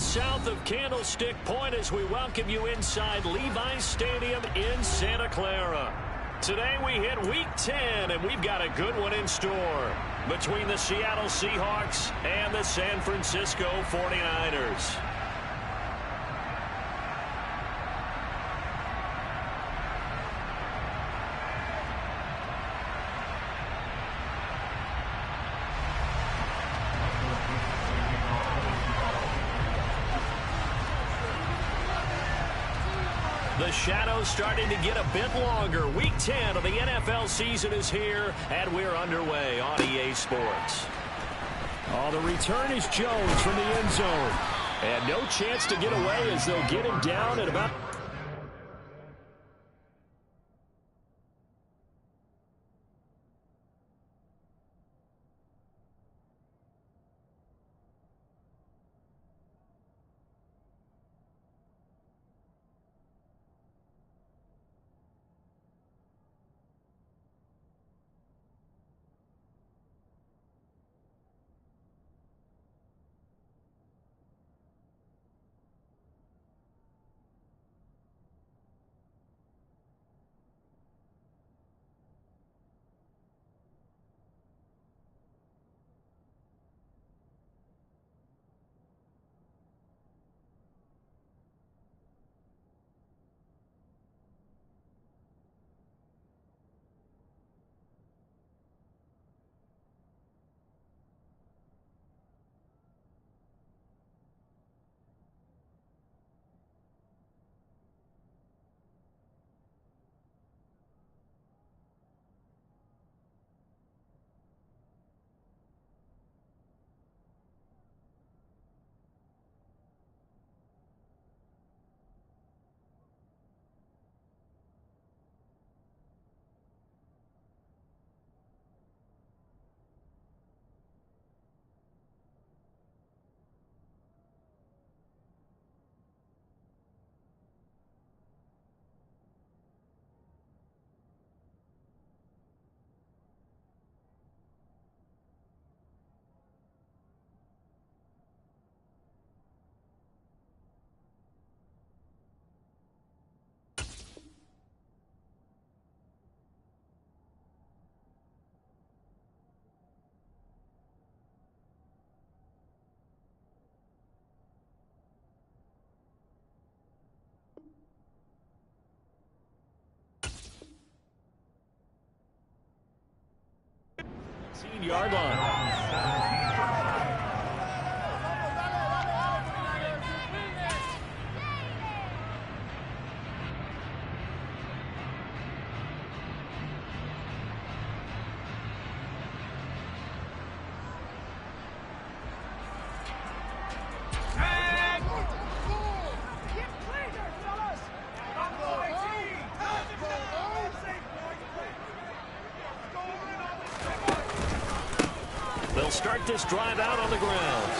south of Candlestick Point as we welcome you inside Levi's Stadium in Santa Clara. Today we hit Week 10, and we've got a good one in store between the Seattle Seahawks and the San Francisco 49ers. The shadow's starting to get a bit longer. Week 10 of the NFL season is here, and we're underway on EA Sports. Oh, the return is Jones from the end zone. And no chance to get away as they'll get him down at about... Yard line. They'll start this drive out on the ground.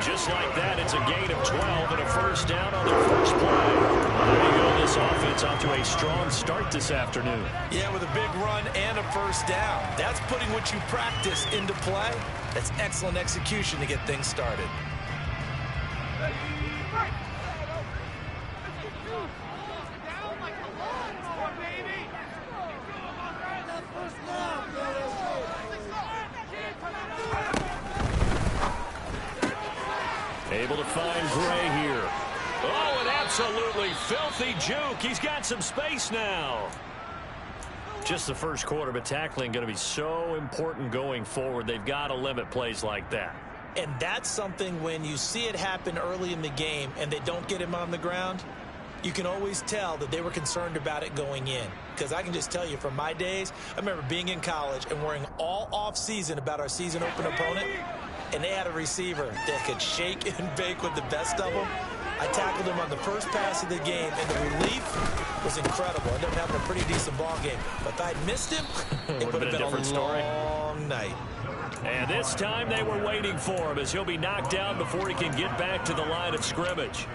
Just like that, it's a gain of 12 and a first down on their first play. There you go. This offense off to a strong start this afternoon. Yeah, with a big run and a first down. That's putting what you practice into play. That's excellent execution to get things started. Able to find Gray here. Oh, an absolutely filthy juke. He's got some space now. Just the first quarter, but tackling going to be so important going forward. They've got to limit plays like that. And that's something when you see it happen early in the game and they don't get him on the ground, you can always tell that they were concerned about it going in. Because I can just tell you from my days, I remember being in college and worrying all off-season about our season open opponent. And they had a receiver that could shake and bake with the best of them. I tackled him on the first pass of the game, and the relief was incredible. I ended up having a pretty decent ball game. But if I'd missed him, it would have been a different long night. And this time they were waiting for him as he'll be knocked down before he can get back to the line of scrimmage.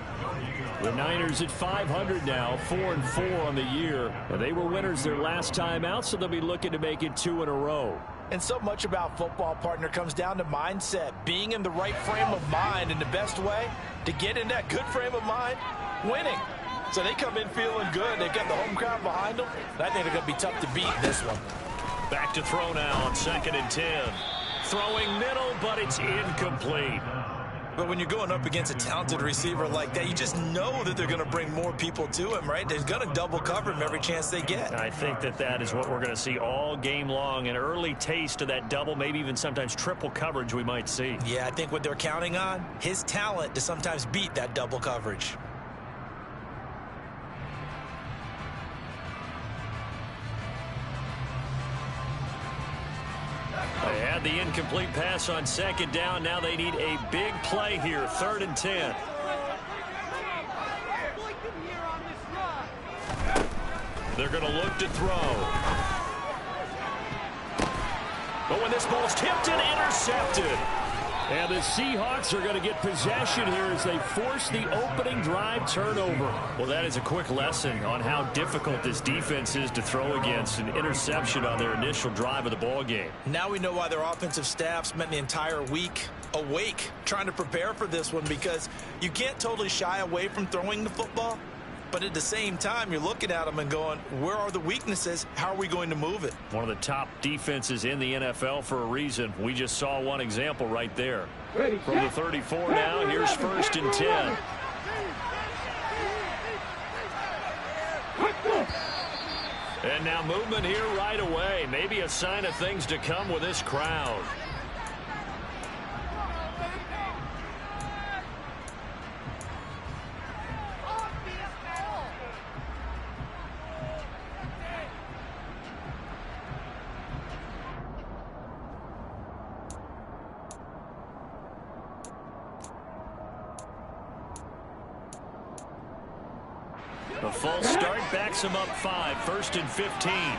The Niners at 500 now, 4-4 on the year. And they were winners their last time out, so they'll be looking to make it 2 in a row. And so much about football, partner, comes down to mindset, being in the right frame of mind, and the best way to get in that good frame of mind, winning. So they come in feeling good. They've got the home crowd behind them. I think they're going to be tough to beat in this one. Back to throw now on 2nd and 10. Throwing middle, but it's incomplete. But when you're going up against a talented receiver like that, you just know that they're going to bring more people to him, right? They're going to double cover him every chance they get. I think that is what we're going to see all game long. An early taste of that double, maybe even sometimes triple coverage we might see. Yeah, I think what they're counting on, his talent to sometimes beat that double coverage. They had the incomplete pass on 2nd down. Now they need a big play here, 3rd and 10. They're going to look to throw. But when this ball's tipped and intercepted. And the Seahawks are going to get possession here as they force the opening drive turnover. Well, that is a quick lesson on how difficult this defense is to throw against. An interception on their initial drive of the ball game. Now we know why their offensive staff spent the entire week awake trying to prepare for this one, because you can't totally shy away from throwing the football. But at the same time, you're looking at them and going, where are the weaknesses? How are we going to move it? One of the top defenses in the NFL for a reason. We just saw one example right there. From the 34 now, here's 1st and 10. And now movement here right away. Maybe a sign of things to come with this crowd. A false start backs him up 5, 1st and 15. 18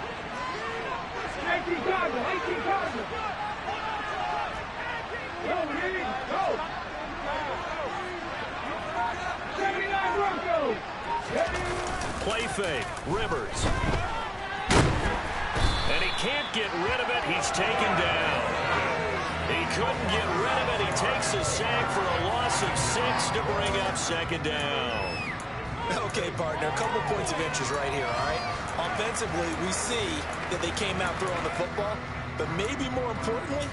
Cardinals, 18 Cardinals. Go, Lee, go. 79 Broncos. Play fake, Rivers. And he can't get rid of it. He's taken down. He couldn't get rid of it. He takes a sack for a loss of 6 to bring up 2nd down. Okay, partner, a couple points of interest right here, all right? Offensively, we see that they came out throwing the football, but maybe more importantly,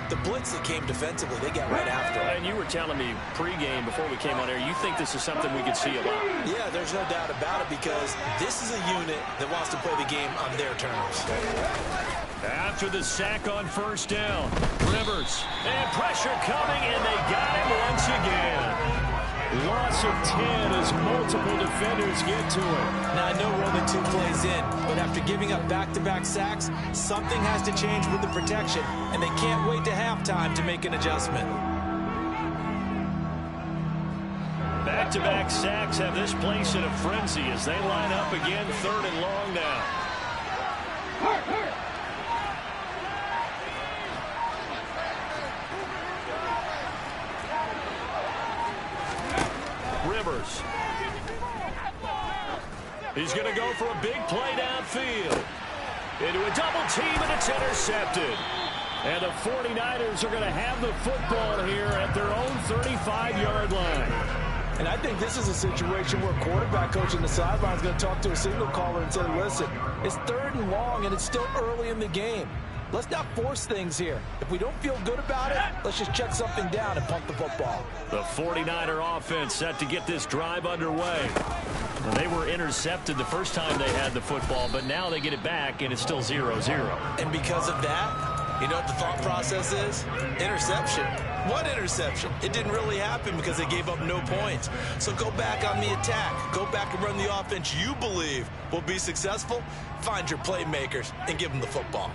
the blitz that came defensively, they got right after it. And you were telling me pregame before we came on air, you think this is something we could see a lot. Yeah, there's no doubt about it, because this is a unit that wants to play the game on their terms. After the sack on 1st down, Rivers, and pressure coming, and they got him once again. Loss of 10 as multiple defenders get to it. Now, I know we're only 2 plays in, but after giving up back-to-back sacks, something has to change with the protection, and they can't wait to halftime to make an adjustment. Back-to-back sacks have this place in a frenzy as they line up again, 3rd and long now. Rivers. He's going to go for a big play downfield. Into a double team, and it's intercepted. And the 49ers are going to have the football here at their own 35-yard line. And I think this is a situation where quarterback coach on the sideline is going to talk to a signal caller and say, listen, it's 3rd and long, and it's still early in the game. Let's not force things here. If we don't feel good about it, let's just check something down and pump the football. The 49er offense set to get this drive underway. Well, they were intercepted the first time they had the football, but now they get it back, and it's still 0-0. And because of that, you know what the thought process is? Interception. What interception? It didn't really happen because they gave up no points. So go back on the attack. Go back and run the offense you believe will be successful. Find your playmakers and give them the football.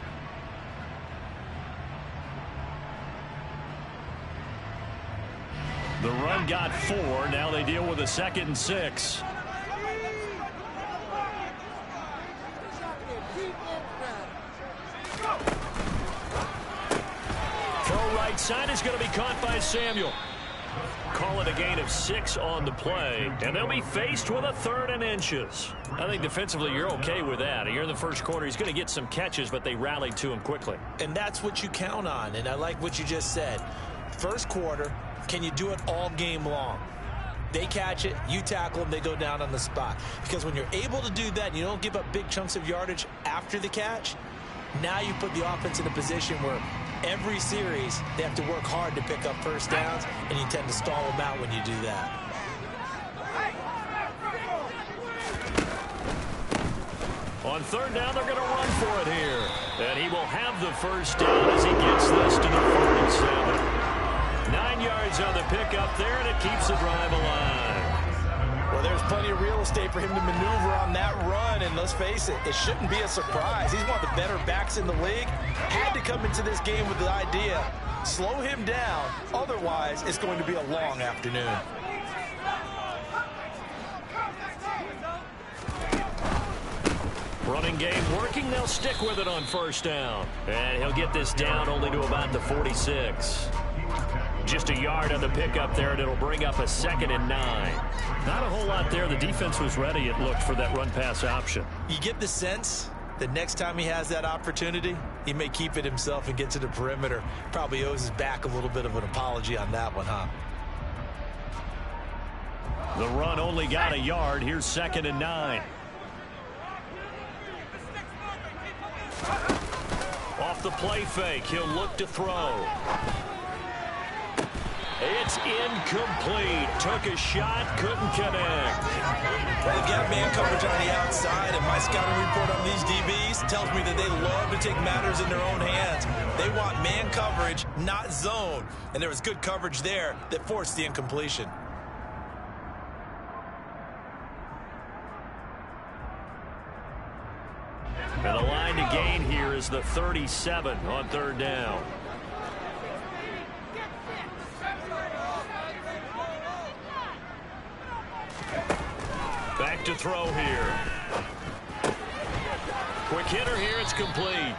The run got 4. Now they deal with a 2nd and 6. Throw right side is going to be caught by Samuel. call it a gain of 6 on the play, and they'll be faced with a 3rd and inches. I think defensively you're okay with that. Here in the first quarter, he's going to get some catches, but they rallied to him quickly. And that's what you count on, and I like what you just said. First quarter, can you do it all game long? They catch it, you tackle them, they go down on the spot. Because when you're able to do that and you don't give up big chunks of yardage after the catch, now you put the offense in a position where every series they have to work hard to pick up first downs, and you tend to stall them out when you do that. On 3rd down, they're going to run for it here. And he will have the first down as he gets this to the 47. 9 yards on the pickup there, and it keeps the drive alive. Well, there's plenty of real estate for him to maneuver on that run, and let's face it, it shouldn't be a surprise. He's one of the better backs in the league. Had to come into this game with the idea, slow him down, otherwise it's going to be a long afternoon. Running game working, they'll stick with it on 1st down. And he'll get this down only to about the 46. Just a yard on the pickup there, and it'll bring up a 2nd and 9. Not a whole lot there. The defense was ready, it looked, for that run-pass option. You get the sense that next time he has that opportunity, he may keep it himself and get to the perimeter. Probably owes his back a little bit of an apology on that one, huh? The run only got a yard. Here's 2nd and 9. Off the play fake, he'll look to throw. It's incomplete. Took a shot, couldn't connect. They've got man coverage on the outside, and my scouting report on these DBs tells me that they love to take matters in their own hands. They want man coverage, not zone. And there was good coverage there that forced the incompletion. And the line to gain here is the 37 on 3rd down. Back to throw here. Quick hitter here, it's complete.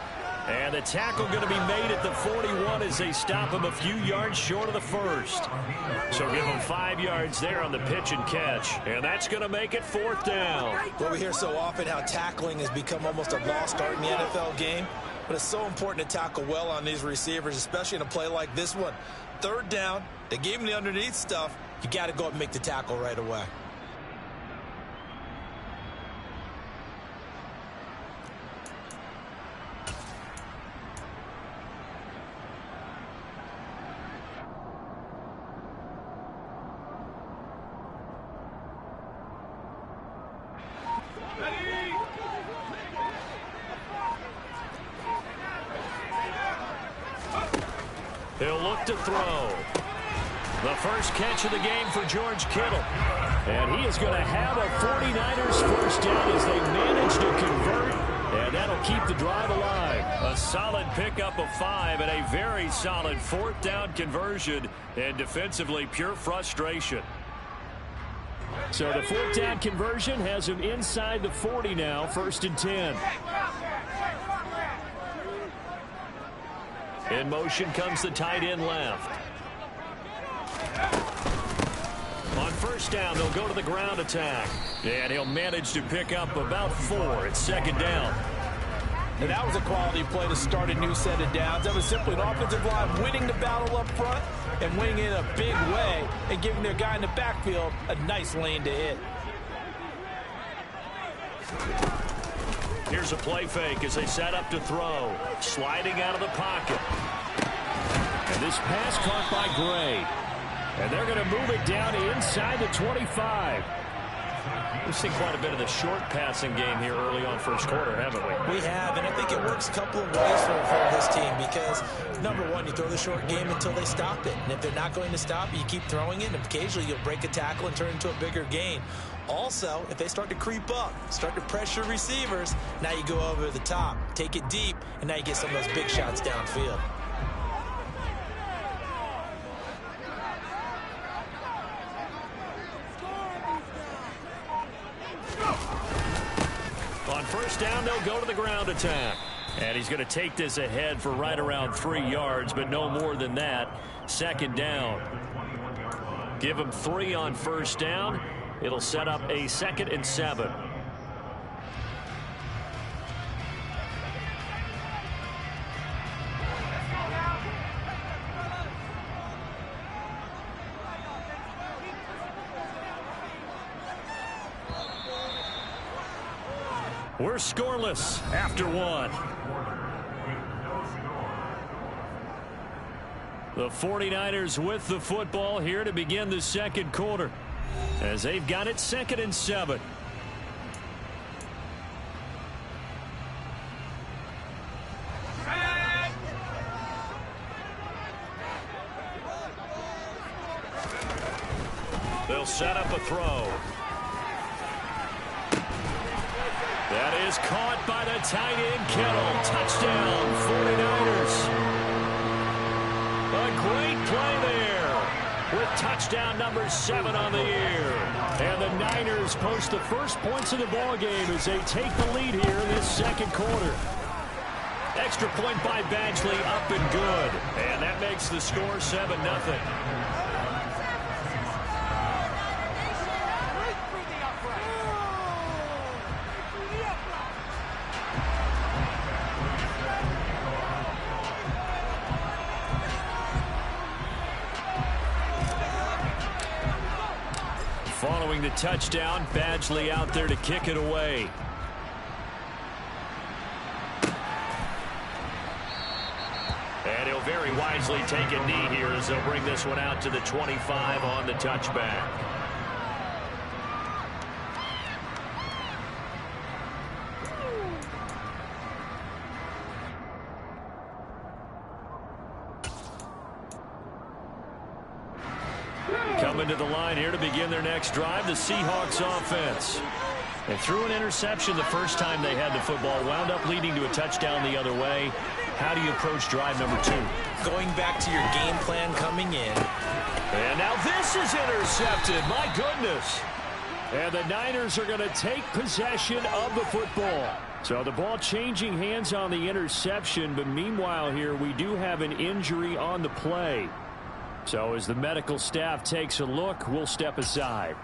And the tackle going to be made at the 41 as they stop him a few yards short of the 1st. So give him 5 yards there on the pitch and catch. And that's going to make it 4th down. Well, we hear so often how tackling has become almost a lost art in the NFL game. But it's so important to tackle well on these receivers, especially in a play like this one. 3rd down, they gave him the underneath stuff. You got to go up and make the tackle right away. He'll look to throw. The first catch of the game for George Kittle. And he is going to have a 49ers first down as they manage to convert. And that'll keep the drive alive. A solid pickup of 5 and a very solid 4th down conversion. And defensively, pure frustration. So the 4th down conversion has him inside the 40 now, 1st and 10. In motion comes the tight end left. On 1st down, they'll go to the ground attack. And he'll manage to pick up about 4. It's 2nd down. And that was a quality play to start a new set of downs. That was simply an offensive line winning the battle up front and winning it in a big way and giving their guy in the backfield a nice lane to hit. Here's a play fake as they set up to throw. Sliding out of the pocket. And this pass caught by Gray. And they're going to move it down inside the 25. We've seen quite a bit of the short passing game here early on 1st quarter, haven't we? We have, and I think it works a couple of ways for this team because, number one, you throw the short game until they stop it. And if they're not going to stop it, you keep throwing it, and occasionally you'll break a tackle and turn it into a bigger gain. Also, if they start to creep up, start to pressure receivers, now you go over the top, take it deep, and now you get some of those big shots downfield. On 1st down, they'll go to the ground attack. And he's going to take this ahead for right around 3 yards, but no more than that. 2nd down. Give them 3 on first down. It'll set up a 2nd and 7. We're scoreless after 1. The 49ers with the football here to begin the 2nd quarter, as they've got it 2nd and 7. They'll set up a throw. That is caught by the tight end, Kittle. Touchdown, 49ers. A great play there with touchdown number 7 on the year. And the Niners post the first points of the ballgame as they take the lead here in this 2nd quarter. Extra point by Badgley, up and good. And that makes the score 7-0. Following the touchdown, Badgley out there to kick it away. And he'll very wisely take a knee here as they'll bring this one out to the 25 on the touchback. Coming to the line here to begin their next drive, the Seahawks offense. They threw an interception the first time they had the football, wound up leading to a touchdown the other way. How do you approach drive number 2? Going back to your game plan coming in. And now this is intercepted. My goodness. And the Niners are going to take possession of the football. So the ball changing hands on the interception, but meanwhile here we do have an injury on the play. So as the medical staff takes a look, we'll step aside.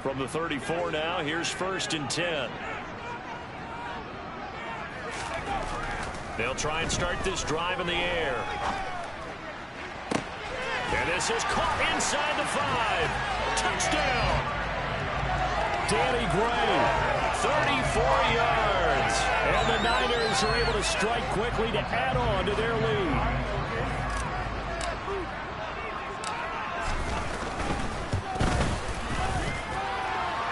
From the 34 now, here's 1st and 10. They'll try and start this drive in the air. And this is caught inside the 5. Touchdown. Danny Gray, 34 yards. And the Niners are able to strike quickly to add on to their lead.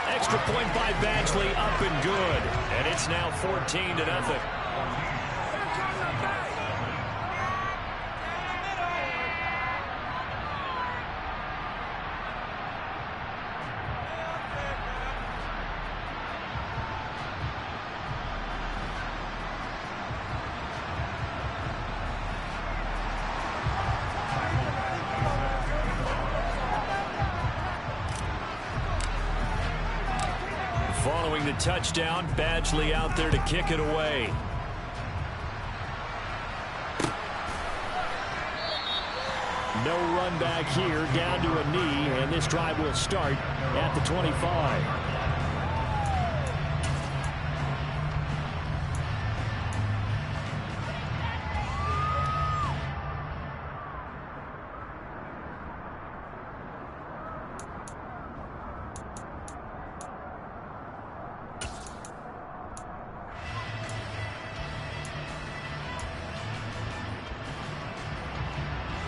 Extra point by Badgley, up and good. And it's now 14-0. Following the touchdown, Badgley out there to kick it away. No run back here, down to a knee, and this drive will start at the 25.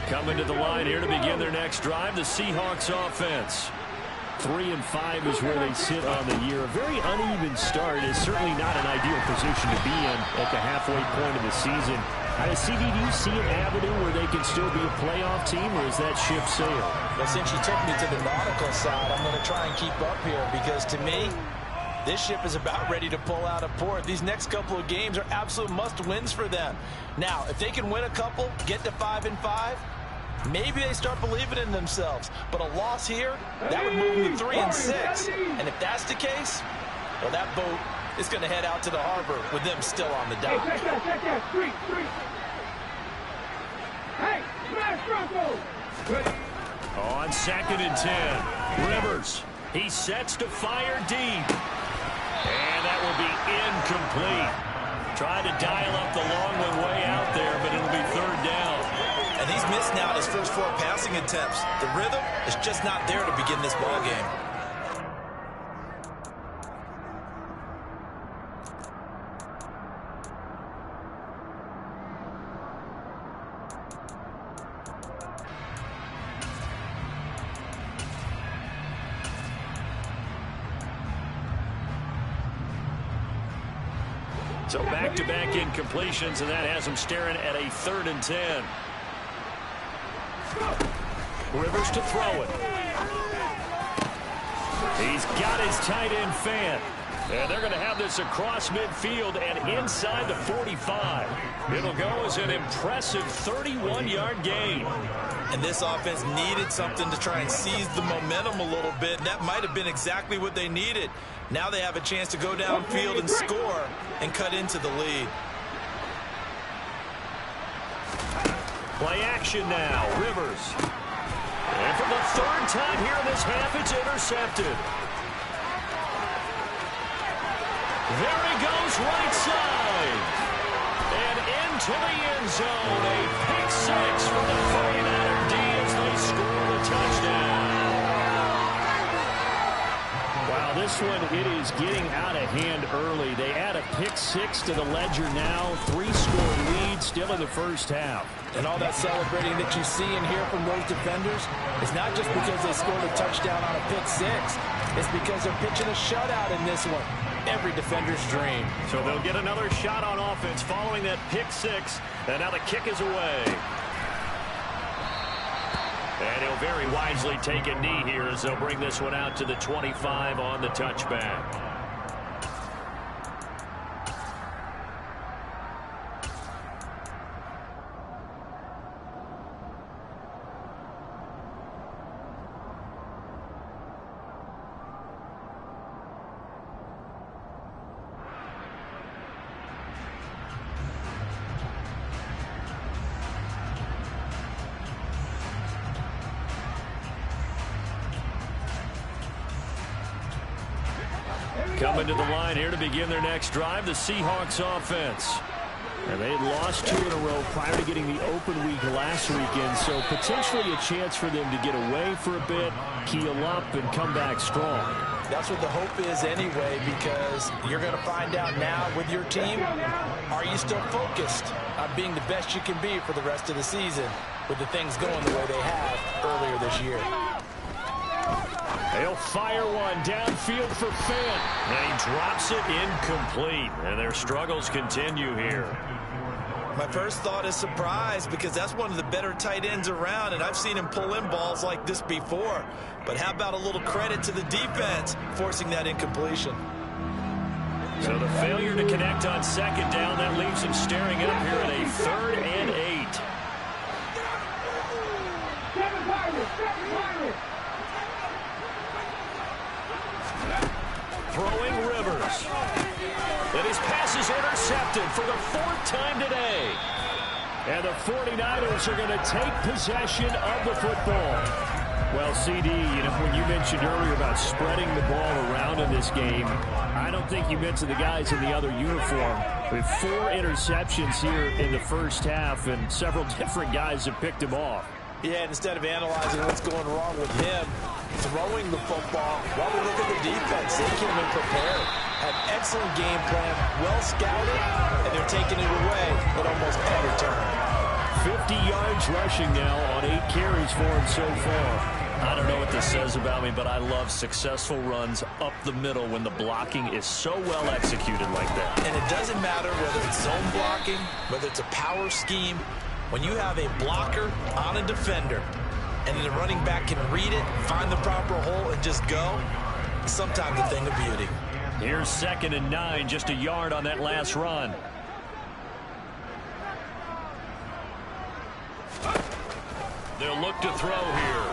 Coming to the line here to begin their next drive, the Seahawks offense. 3-5 is where they sit on the year. A very uneven start is certainly not an ideal position to be in at the halfway point of the season. CD, do you see an avenue where they can still be a playoff team, or is that ship sailed? Well, since you took me to the nautical side, I'm going to try and keep up here because to me, this ship is about ready to pull out of port. These next couple of games are absolute must-wins for them. Now, if they can win a couple, get to 5-5, maybe they start believing in themselves. But a loss here, that would move them to 3 and 6. And if that's the case, well, that boat is going to head out to the harbor with them still on the dock. On 2nd and 10, Rivers. He sets to fire deep. And that will be incomplete. Tried to dial up the long one way out there, but it'll be 3rd down. And he's missed now his first 4 passing attempts. The rhythm is just not there to begin this ball game. So back-to-back incompletions, and that has him staring at a 3rd and 10. Rivers to throw it. He's got his tight end fan. And they're going to have this across midfield and inside the 45. It'll go as an impressive 31-yard gain. And this offense needed something to try and seize the momentum a little bit. And that might have been exactly what they needed. Now they have a chance to go downfield and score and cut into the lead. Play action now. Rivers. And for the 3rd time here in this half, it's intercepted. There he goes, right side. And into the end zone. A pick 6 from the 49er D as they score the touchdown. Wow, this one, it is getting out of hand early. They add a pick 6 to the ledger now. 3-score lead still in the first half. And all that celebrating that you see and hear from those defenders is not just because they scored a touchdown on a pick 6. It's because they're pitching a shutout in this one. Every defender's dream. So they'll get another shot on offense following that pick 6. And now the kick is away. And he'll very wisely take a knee here as they'll bring this one out to the 25 on the touchback. Coming to the line here to begin their next drive, the Seahawks offense. And they had lost 2 in a row prior to getting the open week last weekend, so potentially a chance for them to get away for a bit, keel up, and come back strong. That's what the hope is anyway, because you're going to find out now with your team, are you still focused on being the best you can be for the rest of the season with the things going the way they have earlier this year. They'll fire one downfield for Finn. And he drops it incomplete. And their struggles continue here. My first thought is surprise, because that's one of the better tight ends around, and I've seen him pull in balls like this before. But how about a little credit to the defense forcing that incompletion? So the failure to connect on 2nd down, that leaves him staring up here at a 3rd and 8. Throwing Rivers. And his pass is intercepted for the 4th time today. And the 49ers are going to take possession of the football. Well, CD, when you mentioned earlier about spreading the ball around in this game, I don't think you mentioned the guys in the other uniform. We have 4 interceptions here in the first half, and several different guys have picked them off. Yeah, and instead of analyzing what's going wrong with him, throwing the football, well, we look at the defense. They came in prepared, had excellent game plan, well scouted, and they're taking it away at almost every turn. 50 yards rushing now on 8 carries for him so far. I don't know what this says about me, but I love successful runs up the middle when the blocking is so well executed like that. And it doesn't matter whether it's zone blocking, whether it's a power scheme. When you have a blocker on a defender, and the running back can read it, find the proper hole, and just go, sometimes a thing of beauty. Here's 2nd and 9, just a yard on that last run. They'll look to throw here.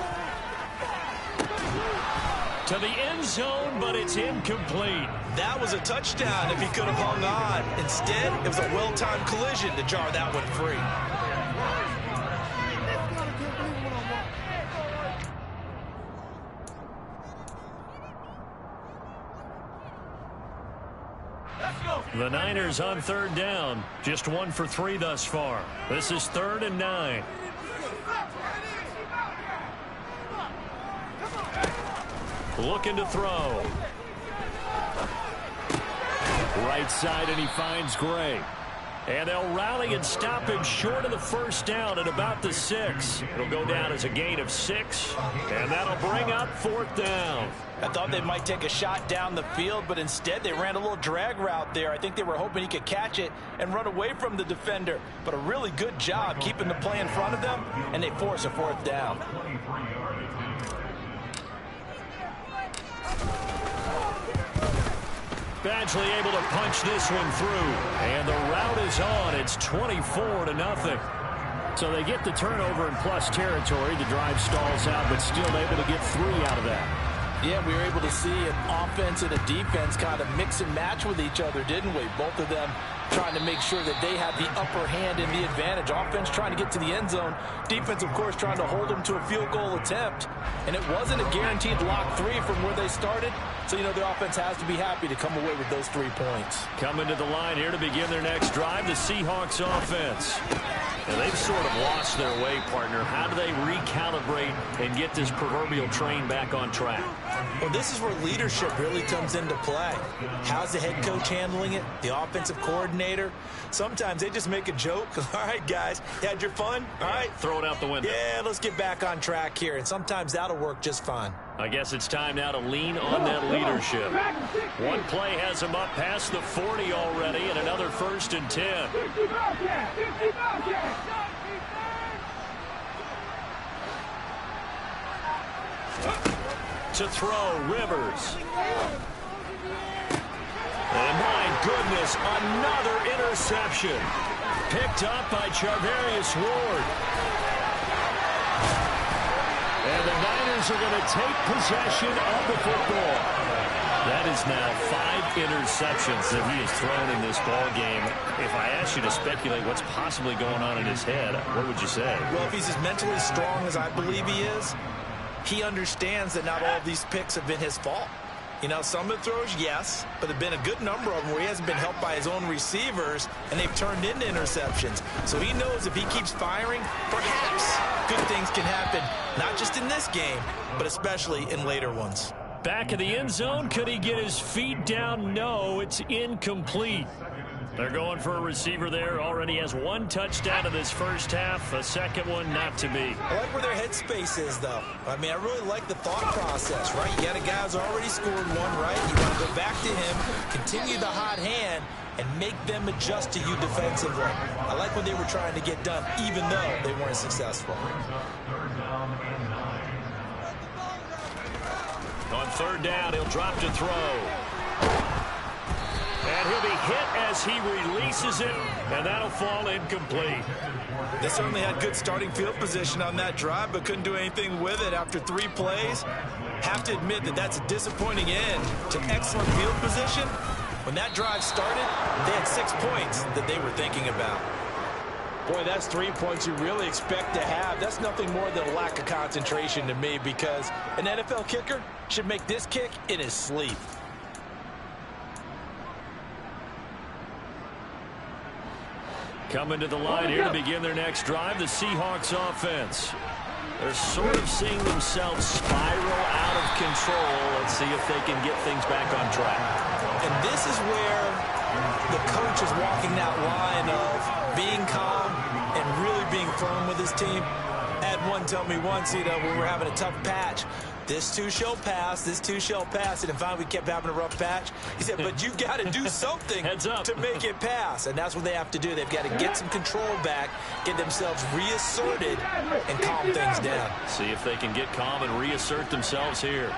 To the end zone, but it's incomplete. That was a touchdown if he could have hung on. Instead, it was a well-timed collision to jar that one free. The Niners on third down. Just 1 for 3 thus far. This is 3rd and 9. Looking to throw. Right side, and he finds Gray. And they'll rally and stop him short of the first down at about the 6. It'll go down as a gain of 6, and that'll bring up 4th down. I thought they might take a shot down the field, but instead they ran a little drag route there. I think they were hoping he could catch it and run away from the defender. But a really good job keeping the play in front of them, and they force a 4th down. Badgley able to punch this one through. And the route is on. It's 24-0. So they get the turnover in plus territory. The drive stalls out, but still able to get 3 out of that. Yeah, we were able to see an offense and a defense kind of mix and match with each other, didn't we? Both of them trying to make sure that they had the upper hand and the advantage. Offense trying to get to the end zone. Defense, of course, trying to hold them to a field goal attempt. And it wasn't a guaranteed lock 3 from where they started. So, you know, the offense has to be happy to come away with those 3 points. Coming to the line here to begin their next drive, the Seahawks offense. And they've sort of lost their way, partner. How do they recalibrate and get this proverbial train back on track? Well, this is where leadership really comes into play. How's the head coach handling it? The offensive coordinator? Sometimes they just make a joke. All right, guys, you had your fun? All right. Throw it out the window. Yeah, let's get back on track here. And sometimes that'll work just fine. I guess it's time now to lean on that leadership. One play has him up past the 40 already, and another 1st and 10. To throw, Rivers. And my goodness, another interception. Picked up by Charvarius Ward. And the Niners are going to take possession of the football. That is now 5 interceptions that he has thrown in this ball game. If I asked you to speculate what's possibly going on in his head, what would you say? Well, if he's as mentally strong as I believe he is, he understands that not all of these picks have been his fault. You know, some of the throws, yes, but there have been a good number of them where he hasn't been helped by his own receivers, and they've turned into interceptions. So he knows if he keeps firing, perhaps good things can happen, not just in this game, but especially in later ones. Back in the end zone, could he get his feet down? No, it's incomplete. They're going for a receiver there. Already has 1 touchdown in this first half. A second one not to be. I like where their headspace is, though. I mean, I really like the thought process, right? You got a guy who's already scored 1, right? You want to go back to him, continue the hot hand, and make them adjust to you defensively. I like what they were trying to get done, even though they weren't successful. On 3rd down, he'll drop to throw. And he'll be hit as he releases it, and that'll fall incomplete. They certainly had good starting field position on that drive, but couldn't do anything with it after 3 plays. Have to admit that that's a disappointing end to excellent field position. When that drive started, they had 6 points that they were thinking about. Boy, that's 3 points you really expect to have. That's nothing more than a lack of concentration to me, because an NFL kicker should make this kick in his sleep. Coming to the line here to begin their next drive, the Seahawks offense. They're sort of seeing themselves spiral out of control. Let's see if they can get things back on track. And this is where the coach is walking that line of being calm and really being firm with his team. Had one tell me once, you know, when we were having a tough patch, this too shall pass, this too shall pass. And finally we kept having a rough patch. He said, but you've got to do something to make it pass. And that's what they have to do. They've got to get some control back, get themselves reasserted, and calm things down. See if they can get calm and reassert themselves here.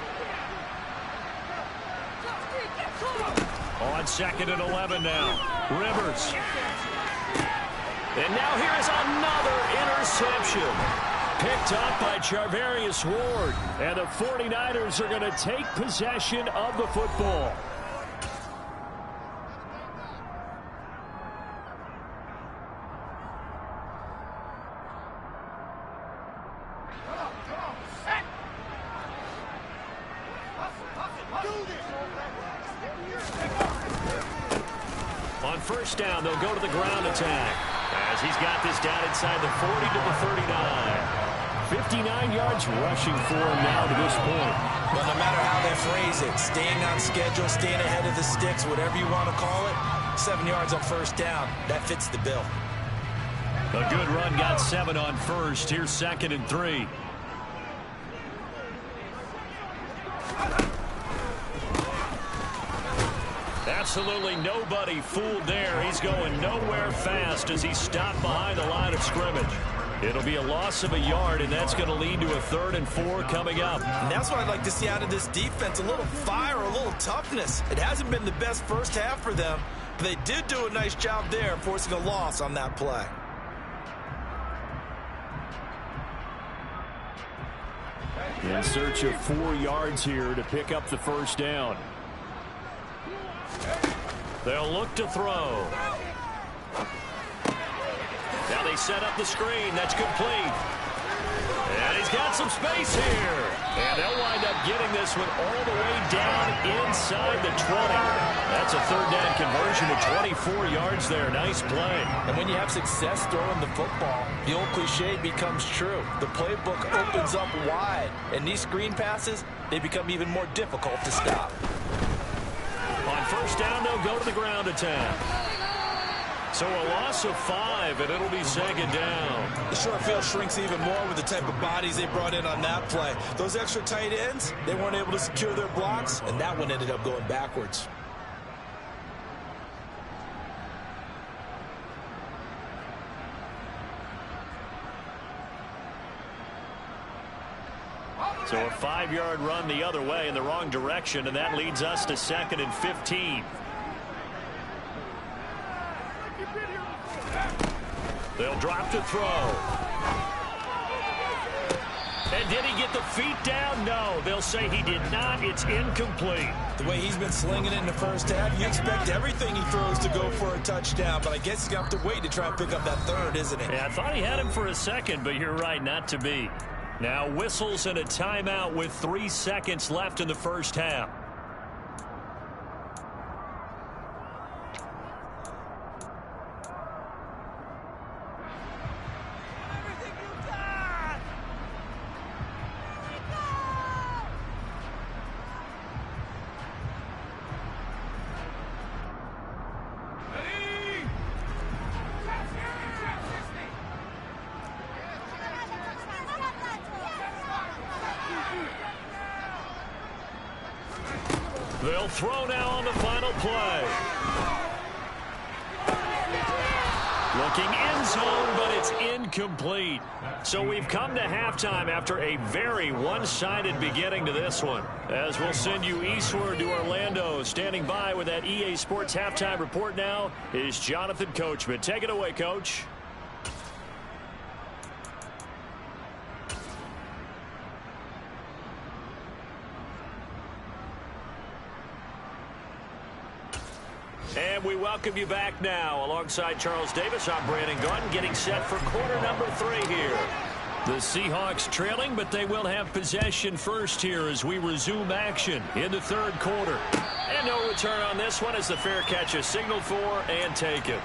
On 2nd and 11 now. Rivers. And now here's another interception. Picked up by Charvarius Ward. And the 49ers are going to take possession of the football. On first down, they'll go to the ground attack as he's got this down inside the 40 to the 39. 59 yards rushing for him now to this point. Well, no matter how they phrase it, staying on schedule, staying ahead of the sticks, whatever you want to call it, 7 yards on first down, that fits the bill. A good run got 7 on first. Here's 2nd and 3. Absolutely nobody fooled there. He's going nowhere fast as he's stopped behind the line of scrimmage. It'll be a loss of a yard, and that's going to lead to a 3rd and 4 coming up. And that's what I'd like to see out of this defense, a little fire, a little toughness. It hasn't been the best first half for them, but they did do a nice job there, forcing a loss on that play. In search of 4 yards here to pick up the first down. They'll look to throw. Now they set up the screen. That's complete. And he's got some space here. And they'll wind up getting this one all the way down inside the 20. That's a 3rd down conversion to 24 yards there. Nice play. And when you have success throwing the football, the old cliche becomes true. The playbook opens up wide. And these screen passes, they become even more difficult to stop. On first down, they'll go to the ground attack. So a loss of 5, and it'll be 2nd down. The short field shrinks even more with the type of bodies they brought in on that play. Those extra tight ends, they weren't able to secure their blocks, and that one ended up going backwards. So a 5-yard run the other way in the wrong direction, and that leads us to 2nd and 15. They'll drop to throw. And did he get the feet down? No, they'll say he did not. It's incomplete. The way he's been slinging it in the first half, you expect everything he throws to go for a touchdown, but I guess he's going to have to wait to try and pick up that 3rd, isn't he? Yeah, I thought he had him for a second, but you're right, not to be. Now whistles and a timeout with 3 seconds left in the first half. They'll throw now on the final play. Looking end zone, but it's incomplete. So we've come to halftime after a very one-sided beginning to this one. As we'll send you eastward to Orlando. Standing by with that EA Sports halftime report now is Jonathan Coachman. Take it away, Coach. And we welcome you back now. Alongside Charles Davis, I'm Brandon Gordon, getting set for quarter number 3 here. The Seahawks trailing, but they will have possession first here as we resume action in the 3rd quarter. And no return on this one as the fair catch is signaled for and taken.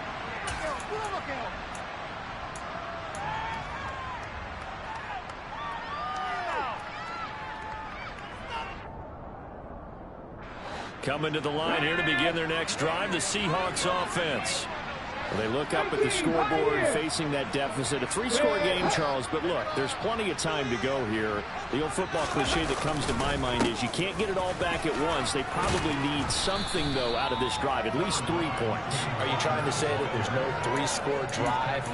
Coming to the line here to begin their next drive, the Seahawks offense. Well, they look up at the scoreboard facing that deficit. A 3-score game, Charles, but look, there's plenty of time to go here. The old football cliche that comes to my mind is you can't get it all back at once. They probably need something, though, out of this drive, at least 3 points. Are you trying to say that there's no 3-score drive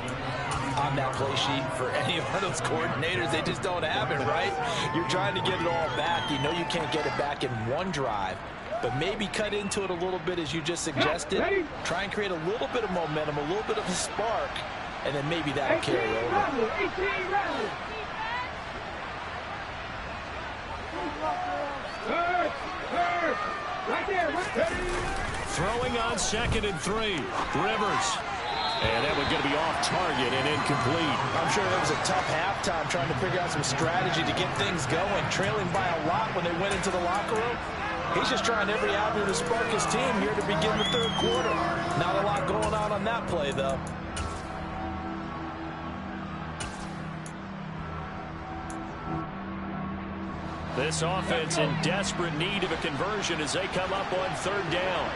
on that play sheet for any of those coordinators? They just don't have it, right? You're trying to get it all back. You know you can't get it back in one drive. But maybe cut into it a little bit as you just suggested. Try and create a little bit of momentum, a little bit of a spark, and then maybe that'll carry over. Throwing on 2nd and 3. Rivers. And that was going to be off target and incomplete. I'm sure that was a tough halftime trying to figure out some strategy to get things going. Trailing by a lot when they went into the locker room. He's just trying every avenue to spark his team here to begin the third quarter. Not a lot going on that play, though. This offense in desperate need of a conversion as they come up on 3rd down.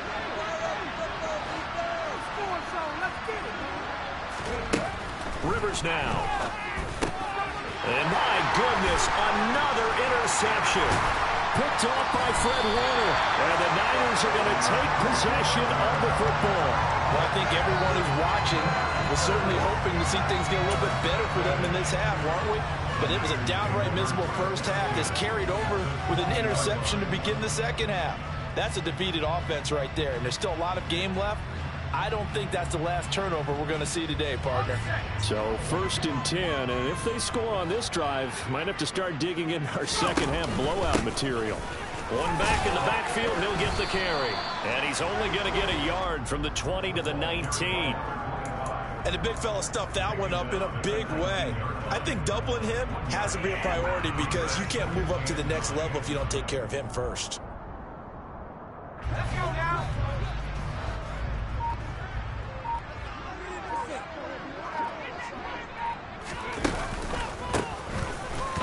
Rivers now. And my goodness, another interception. Picked off by Fred Warner. And the Niners are going to take possession of the football. Well, I think everyone who's watching was certainly hoping to see things get a little bit better for them in this half, weren't we? But it was a downright miserable first half that's carried over with an interception to begin the second half. That's a defeated offense right there, and there's still a lot of game left. I don't think that's the last turnover we're going to see today, partner. So 1st and 10, and if they score on this drive, might have to start digging in our second half blowout material. One back in the backfield, he'll get the carry. And he's only going to get a yard from the 20 to the 19. And the big fella stuffed that one up in a big way. I think doubling him has to be a priority because you can't move up to the next level if you don't take care of him first. Let's go now.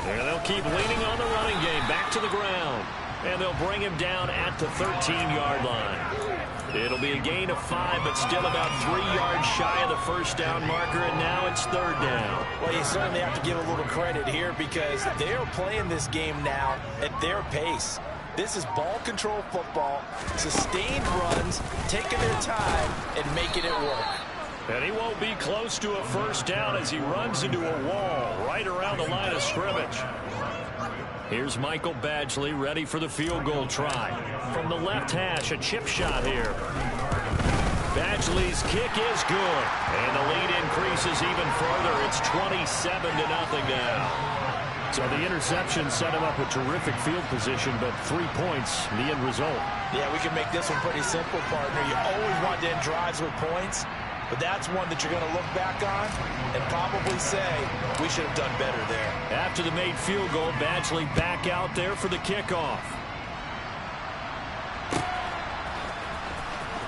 There they'll keep leaning on the running game. Back to the ground. And they'll bring him down at the 13-yard line. It'll be a gain of 5, but still about 3 yards shy of the first down marker, and now it's 3rd down. Well, you certainly have to give a little credit here because they're playing this game now at their pace. This is ball control football, sustained runs, taking their time, and making it work. And he won't be close to a first down as he runs into a wall right around the line of scrimmage. Here's Michael Badgley ready for the field goal try. From the left hash, a chip shot here. Badgley's kick is good. And the lead increases even further. It's 27-0 now. So the interception set him up a terrific field position, but 3 points, the end result. Yeah, we can make this one pretty simple, partner. You always want to end drives with points. But that's one that you're going to look back on and probably say, we should have done better there. After the made field goal, Badgley back out there for the kickoff.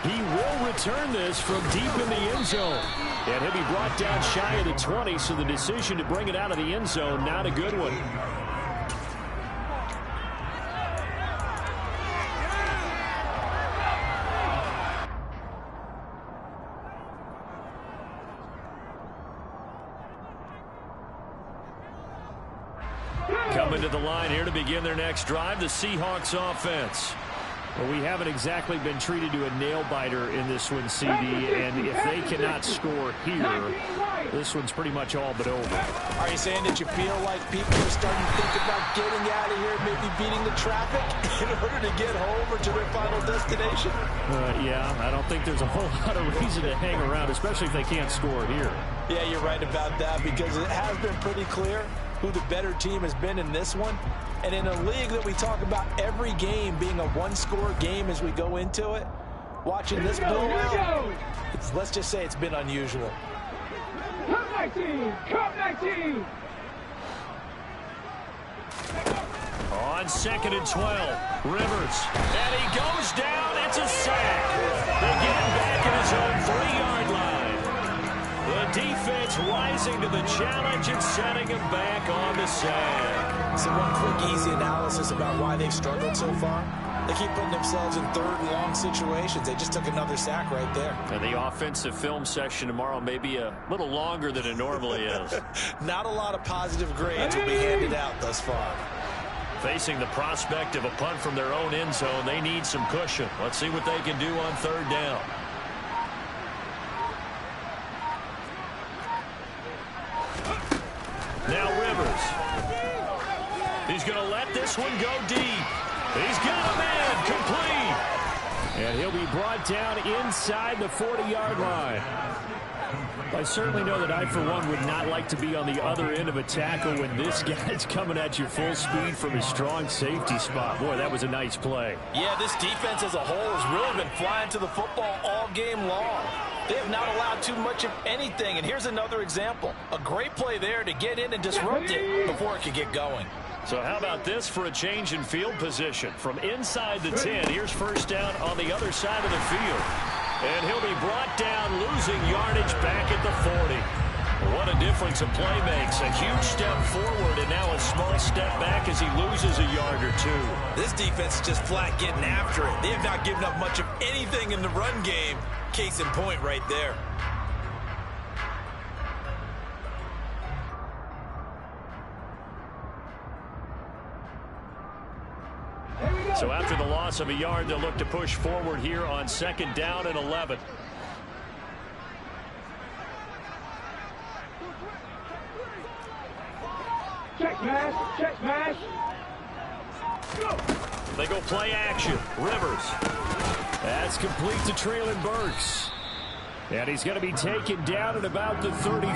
He will return this from deep in the end zone. And he'll be brought down shy of the 20, so the decision to bring it out of the end zone, not a good one. Coming to the line here to begin their next drive, the Seahawks offense. Well, we haven't exactly been treated to a nail-biter in this one, CD, and if they cannot score here, this one's pretty much all but over. Are you saying that you feel like people are starting to think about getting out of here, maybe beating the traffic in order to get home or to their final destination? Yeah, I don't think there's a whole lot of reason to hang around, especially if they can't score here. Yeah, you're right about that because it has been pretty clear who the better team has been in this one. And in a league that we talk about every game being a one-score game as we go into it, watching this blowout, let's just say it's been unusual. Come 19! Come 19! On 2nd and 12, Rivers. And he goes down. It's a sack. They get him back at his own 3-yard line. The defense rising to the challenge and setting him back on the sack. So one quick, easy analysis about why they've struggled so far. They keep putting themselves in third and long situations. They just took another sack right there. And the offensive film session tomorrow may be a little longer than it normally is. Not a lot of positive grades will be handed out thus far. Facing the prospect of a punt from their own end zone, they need some cushion. Let's see what they can do on 3rd down. Now Rivers. He's going to let this one go deep. He's got him in. Complete. And he'll be brought down inside the 40-yard line. I certainly know that I, for one, would not like to be on the other end of a tackle when this guy's coming at you full speed from his strong safety spot. Boy, that was a nice play. Yeah, this defense as a whole has really been flying to the football all game long. They have not allowed too much of anything. And here's another example. A great play there to get in and disrupt it before it could get going. So how about this for a change in field position? From inside the 10, here's first down on the other side of the field. And he'll be brought down, losing yardage back at the 40. What a difference a play makes. A huge step forward and now a small step back as he loses a yard or two. This defense is just flat getting after it. They have not given up much of anything in the run game. Case in point right there. So after the loss of a yard, they'll look to push forward here on second down and 11. Check pass, check pass. They go play action. Rivers. That's complete to Treylon Burks. And he's going to be taken down at about the 33.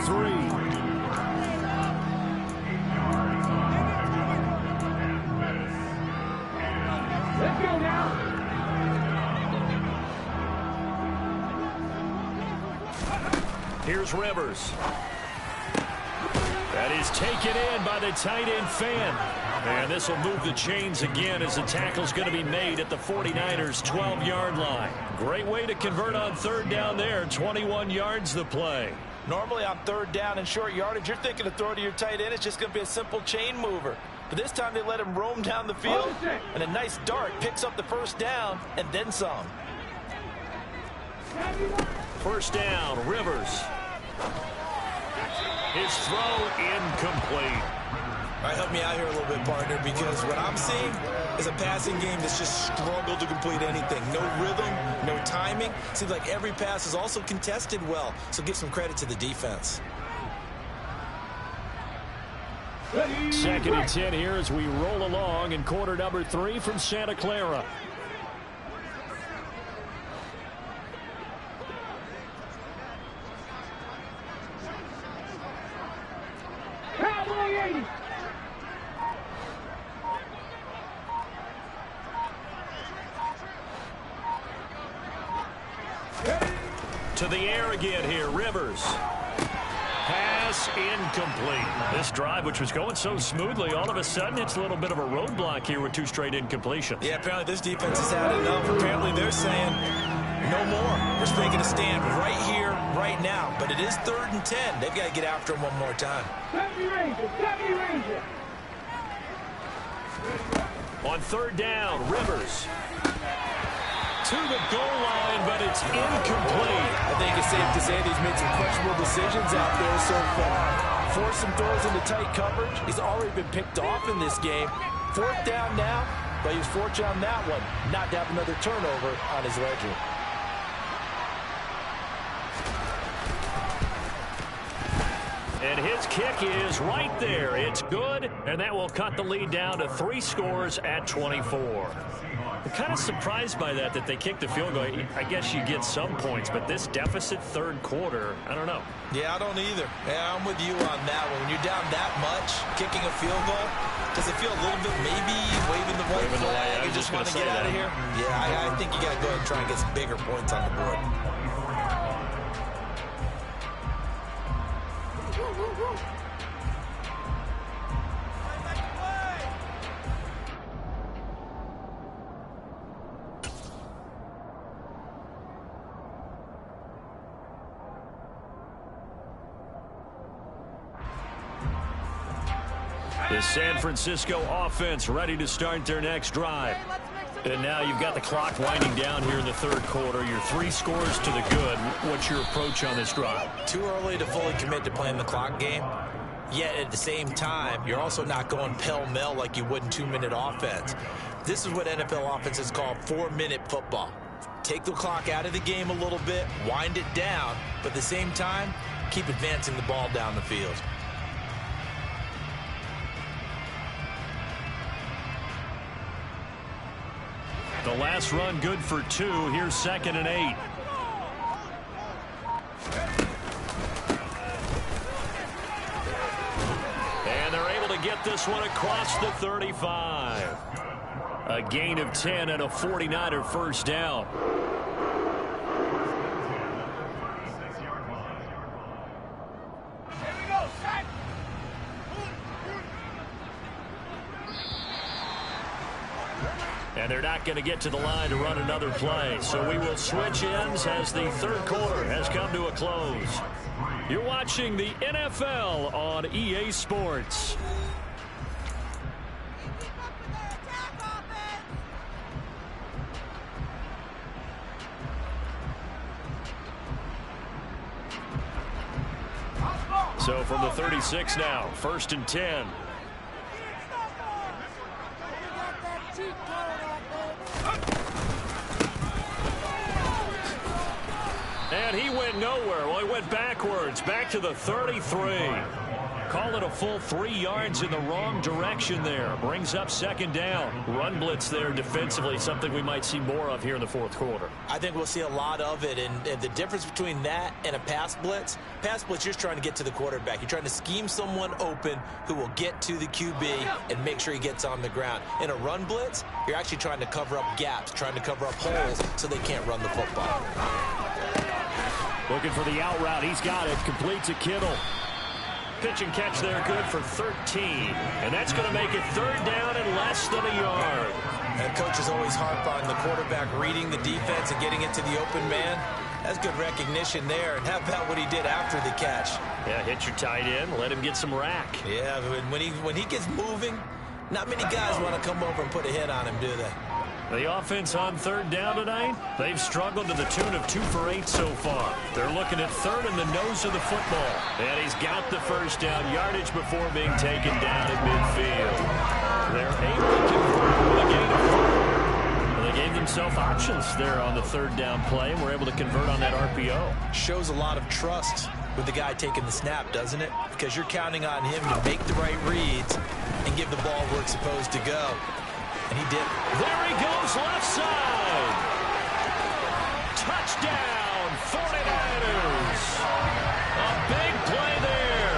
Let's go now. Here's Rivers. That is taken in by the tight end Fan. And this will move the chains again as the tackle's going to be made at the 49ers' 12-yard line. Great way to convert on third down there. 21 yards the play. Normally on third down and short yardage, you're thinking to throw to your tight end. It's just going to be a simple chain mover. But this time they let him roam down the field, and a nice dart picks up the first down and then some. First down, Rivers. His throw incomplete. All right, help me out here a little bit, partner, because what I'm seeing is a passing game that's just struggled to complete anything. No rhythm, no timing. Seems like every pass is also contested well, so give some credit to the defense. Second and 10 here as we roll along in quarter number 3 from Santa Clara. T-MoeII. To the air again here, Rivers. Pass incomplete. This drive, which was going so smoothly, all of a sudden it's a little bit of a roadblock here with 2 straight incompletions. Yeah, apparently this defense has had enough. Apparently they're saying no more. We're making a stand right here, right now. But it is 3rd and 10. They've got to get after him one more time. 70 Ranger. On third down, Rivers. To the goal line, but it's incomplete. I think it's safe to say that he's made some questionable decisions out there so far. Forced some throws into tight coverage. He's already been picked off in this game. 4th down now, but he was fortunate on that one not to have another turnover on his ledger. And his kick is right there. It's good, and that will cut the lead down to 3 scores at 24. I'm kind of surprised by that they kicked the field goal. I guess you get some points, but this deficit 3rd quarter, I don't know. Yeah, I don't either. Yeah, I'm with you on that one. When you're down that much, kicking a field goal, does it feel a little bit maybe waving the white flag and just want to get out of here? Yeah, I think you got to go ahead and try and get some bigger points on the board. The San Francisco offense ready to start their next drive. And now you've got the clock winding down here in the 3rd quarter. Your 3 scores to the good. What's your approach on this drive? Too early to fully commit to playing the clock game. Yet at the same time, you're also not going pell-mell like you would in 2-minute offense. This is what NFL offenses call 4-minute football. Take the clock out of the game a little bit, wind it down, but at the same time, keep advancing the ball down the field. The The last run good for 2. Here's 2nd and 8. And they're able to get this one across the 35. A gain of 10 and a 49er first down. And they're not going to get to the line to run another play. So we will switch ends as the third quarter has come to a close. You're watching the NFL on EA Sports. So from the 36 now, 1st and 10. And he went nowhere. Well, he went backwards, back to the 33. Call it a full 3 yards in the wrong direction there. Brings up 2nd down. Run blitz there defensively, something we might see more of here in the 4th quarter. I think we'll see a lot of it, and the difference between that and a pass blitz, you're just trying to get to the quarterback. You're trying to scheme someone open who will get to the QB and make sure he gets on the ground. In a run blitz, you're actually trying to cover up gaps, trying to cover up holes so they can't run the football. Looking for the out route. He's got it. Complete to Kittle. Pitch and catch there, good for 13. And that's going to make it 3rd down and less than a yard. And coaches always harp on the quarterback reading the defense and getting it to the open man. That's good recognition there. And how about what he did after the catch? Yeah, hit your tight end, let him get some rack. Yeah, when he gets moving, not many guys want to come over and put a hit on him, do they? The offense on 3rd down tonight, they've struggled to the tune of 2 for 8 so far. They're looking at 3rd in the nose of the football. And he's got the first down yardage before being taken down at midfield. They're able to convert with a gain of 4. They gave themselves options there on the 3rd down play, and were able to convert on that RPO. Shows a lot of trust with the guy taking the snap, doesn't it? Because you're counting on him to make the right reads and give the ball where it's supposed to go. And he did. There he goes, left side. Touchdown, 49ers. A big play there.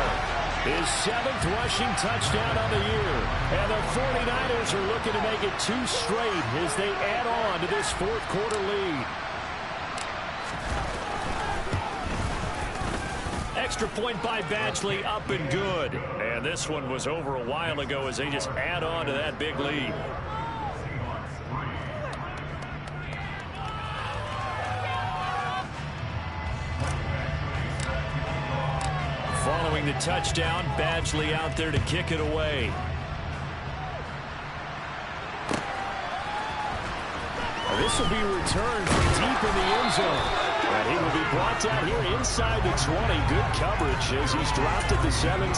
His 7th rushing touchdown on the year. And the 49ers are looking to make it 2 straight as they add on to this 4th quarter lead. Extra point by Badgley, up and good. And this one was over a while ago as they just add on to that big lead. Following the touchdown, Badgley out there to kick it away. This will be returned from deep in the end zone. And he will be brought down here inside the 20. Good coverage as he's dropped at the 17.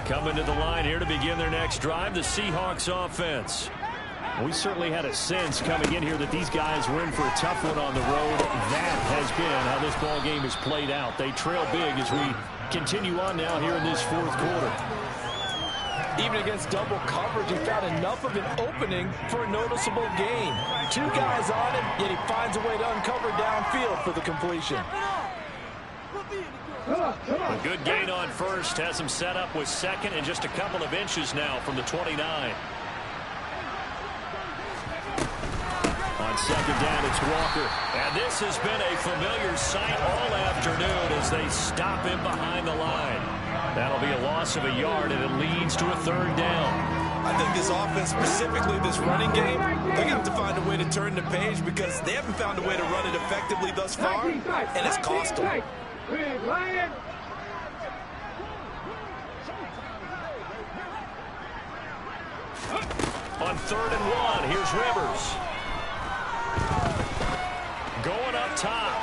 Coming to the line here to begin their next drive, the Seahawks offense. We certainly had a sense coming in here that these guys were in for a tough one on the road. That has been how this ball game has played out. They trail big as we continue on now here in this 4th quarter. Even against double coverage, he found enough of an opening for a noticeable gain. 2 guys on him, yet he finds a way to uncover downfield for the completion. A good gain on first, has him set up with 2nd and just a couple of inches now from the 29. On 2nd down, it's Walker. And this has been a familiar sight all afternoon as they stop him behind the line. That'll be a loss of a yard, and it leads to a 3rd down. I think this offense, specifically this running game, they're going to have to find a way to turn the page because they haven't found a way to run it effectively thus far, and it's cost them. On 3rd and 1, here's Rivers. Going up top.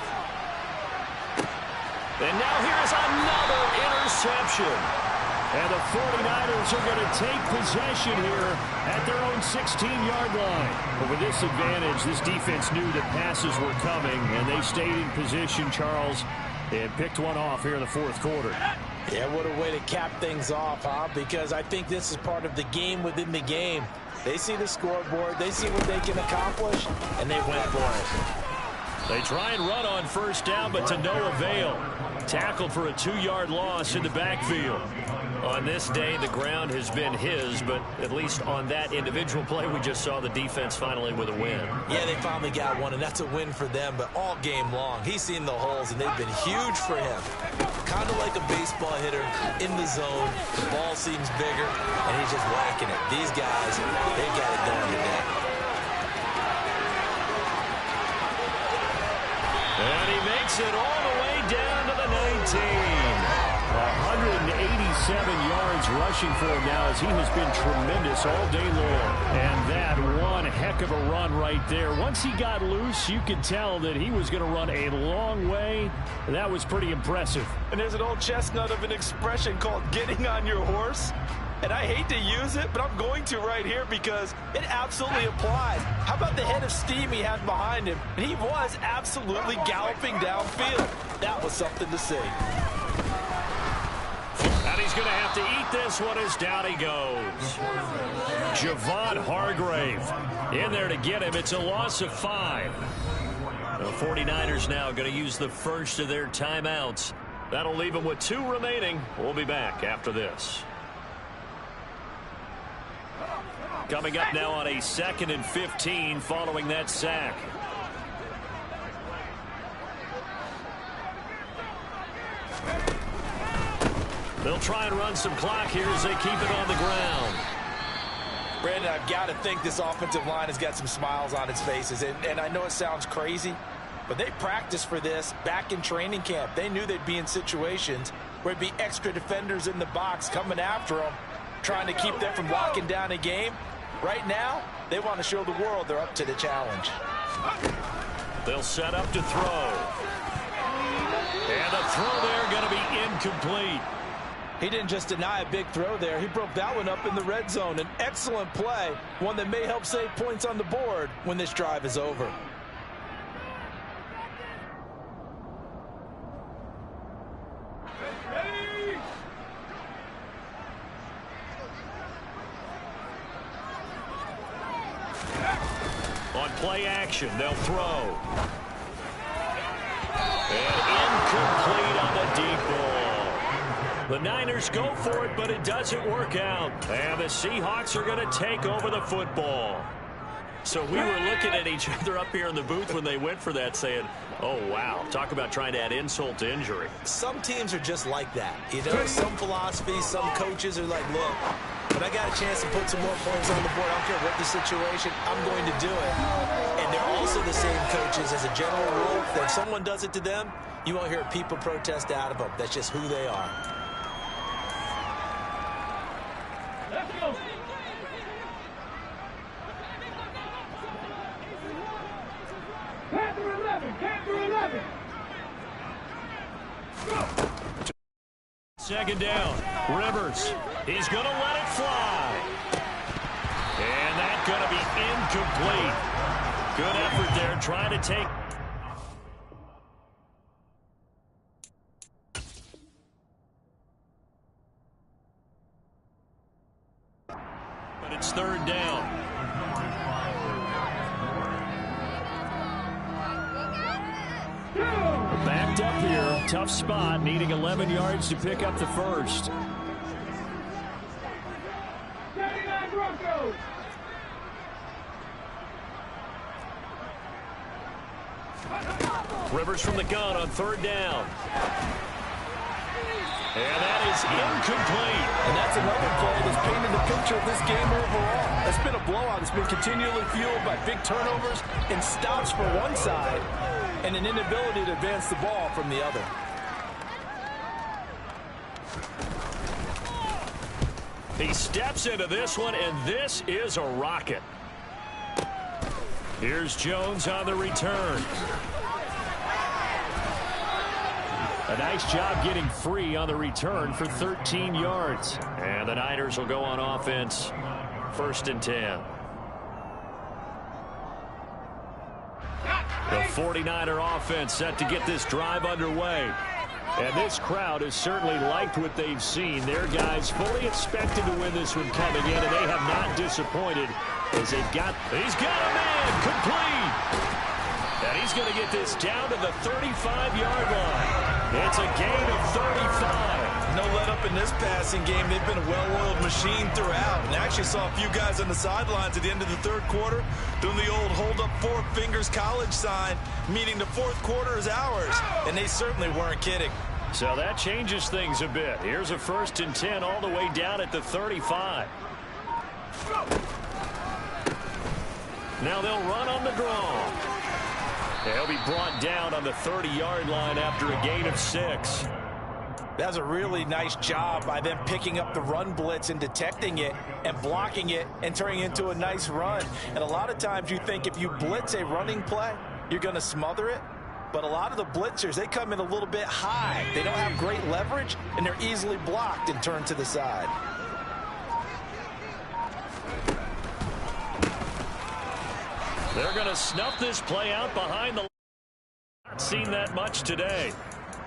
And now here's another interception. And the 49ers are going to take possession here at their own 16-yard line. But with this advantage, this defense knew that passes were coming, and they stayed in position, Charles. And picked one off here in the fourth quarter. Yeah, what a way to cap things off, huh? Because I think this is part of the game within the game. They see the scoreboard, they see what they can accomplish, and they went for it. They try and run on first down, but to no avail. Tackled for a 2-yard loss in the backfield. On this day, the ground has been his, but at least on that individual play, we just saw the defense finally with a win. Yeah, they finally got one, and that's a win for them, but all game long, he's seen the holes, and they've been huge for him. Kind of like a baseball hitter in the zone. The ball seems bigger, and he's just whacking it. These guys, they've got it going today. And he makes it all the way down to the 19. 187 yards rushing for him now as he has been tremendous all day long. And that one heck of a run right there. Once he got loose, you could tell that he was going to run a long way. That was pretty impressive. And there's an old chestnut of an expression called getting on your horse. And I hate to use it, but I'm going to right here because it absolutely applies. How about the head of steam he had behind him? And he was absolutely galloping downfield. That was something to see. And he's going to have to eat this one as down he goes. Javon Hargrave in there to get him. It's a loss of 5. The 49ers now going to use the first of their timeouts. That'll leave them with 2 remaining. We'll be back after this. Coming up now on a 2nd and 15 following that sack. They'll try and run some clock here as they keep it on the ground. Brandon, I've got to think this offensive line has got some smiles on its faces. And I know it sounds crazy, but they practiced for this back in training camp. They knew they'd be in situations where there'd be extra defenders in the box coming after them, trying to keep them from locking down a game. Right now, they want to show the world they're up to the challenge. They'll set up to throw. And the throw there going to be incomplete. He didn't just deny a big throw there. He broke that one up in the red zone. An excellent play, one that may help save points on the board when this drive is over. On play action, they'll throw. And incomplete on the deep ball. The Niners go for it, but it doesn't work out. And the Seahawks are going to take over the football. So we were looking at each other up here in the booth when they went for that saying, oh, wow, talk about trying to add insult to injury. Some teams are just like that. You know, some philosophies, some coaches are like, look, when I got a chance to put some more points on the board, I don't care what the situation, I'm going to do it. And they're also the same coaches as a general rule that if someone does it to them, you won't hear people protest out of them. That's just who they are. Let's go. Panther 11, Panther 11. Second down, Rivers. He's going to let it fly. And that's going to be incomplete. Good effort there, trying to take. But it's 3rd down. Backed up here, tough spot, needing 11 yards to pick up the first. 79 Broncos. Rivers from the gun on 3rd down. And that is incomplete. And that's another play that's painted the picture of this game overall. It's been a blowout. It's been continually fueled by big turnovers and stops for one side and an inability to advance the ball from the other. He steps into this one, and this is a rocket. Here's Jones on the return. A nice job getting free on the return for 13 yards. And the Niners will go on offense. 1st and 10. The 49er offense set to get this drive underway. And this crowd has certainly liked what they've seen. Their guys fully expected to win this one coming in, and they have not disappointed as they've got. He's got a man complete. And he's going to get this down to the 35-yard line. It's a gain of 35. No let up in this passing game. They've been a well-oiled machine throughout. And I actually saw a few guys on the sidelines at the end of the third quarter doing the old hold up four fingers college sign, meaning the fourth quarter is ours. And they certainly weren't kidding. So that changes things a bit. Here's a 1st and 10 all the way down at the 35. Now they'll run on the draw. They'll be brought down on the 30-yard line after a gain of 6. That's a really nice job by them picking up the run blitz and detecting it and blocking it and turning it into a nice run. And a lot of times you think if you blitz a running play, you're going to smother it. But a lot of the blitzers, they come in a little bit high. They don't have great leverage, and they're easily blocked and turned to the side. They're going to snuff this play out behind the. Not seen that much today.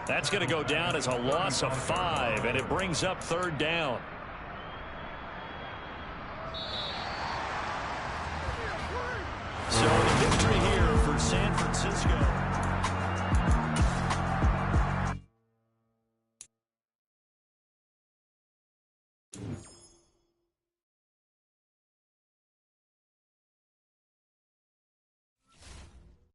That's going to go down as a loss of 5, and it brings up 3rd down. So the victory here for San Francisco.